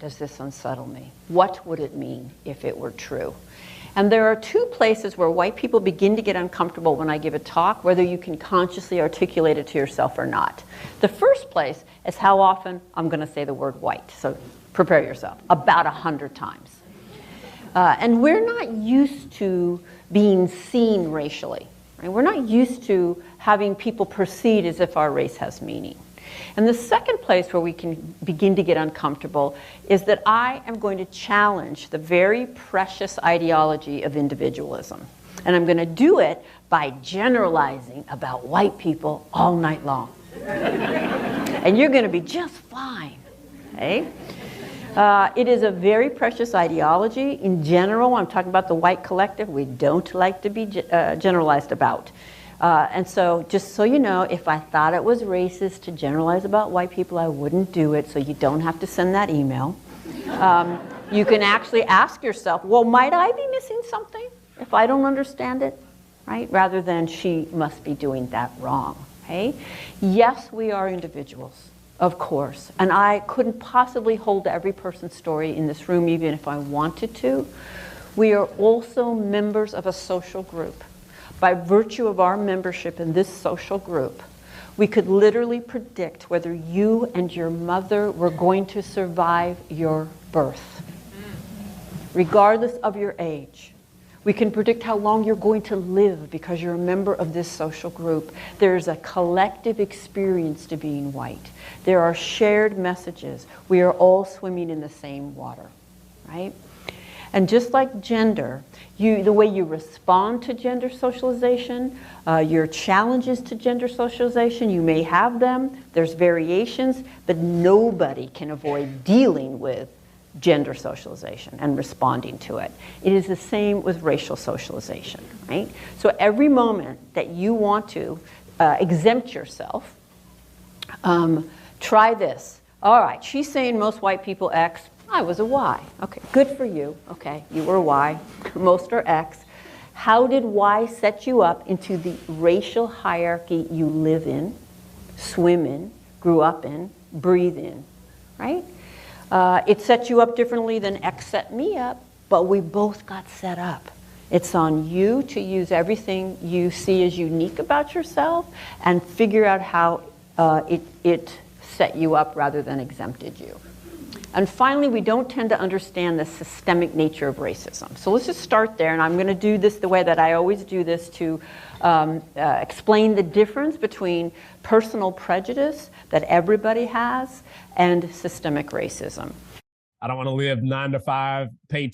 does this unsettle me? What would it mean if it were true? And there are two places where white people begin to get uncomfortable when I give a talk, whether you can consciously articulate it to yourself or not. The first place is how often I'm going to say the word white. So prepare yourself, about 100 times. And we're not used to being seen racially. Right? We're not used to having people proceed as if our race has meaning. And the second place where we can begin to get uncomfortable is that I am going to challenge the very precious ideology of individualism. And I'm going to do it by generalizing about white people all night long. And you're going to be just fine. Okay? It is a very precious ideology. In general, I'm talking about the white collective, we don't like to be generalized about. And so, just so you know, if I thought it was racist to generalize about white people, I wouldn't do it, so you don't have to send that email. You can actually ask yourself, well, might I be missing something if I don't understand it? Right? Rather than she must be doing that wrong. Okay? Yes, we are individuals, of course. And I couldn't possibly hold every person's story in this room, even if I wanted to. We are also members of a social group. By virtue of our membership in this social group, we could literally predict whether you and your mother were going to survive your birth, regardless of your age. We can predict how long you're going to live because you're a member of this social group. There's a collective experience to being white. There are shared messages. We are all swimming in the same water, right? And just like gender, the way you respond to gender socialization, your challenges to gender socialization, you may have them, there's variations, but nobody can avoid dealing with gender socialization and responding to it. It is the same with racial socialization, right? So every moment that you want to exempt yourself, try this. All right, she's saying most white people X. I was a Y. Okay, good for you. Okay, you were a Y. Most are X. How did Y set you up into the racial hierarchy you live in, swim in, grew up in, breathe in, right? It set you up differently than X set me up, but we both got set up. It's on you to use everything you see as unique about yourself and figure out how it set you up rather than exempted you. And finally, we don't tend to understand the systemic nature of racism. So let's just start there, and I'm going to do this the way that I always do this to explain the difference between personal prejudice that everybody has and systemic racism. I don't want to live 9 to 5, pay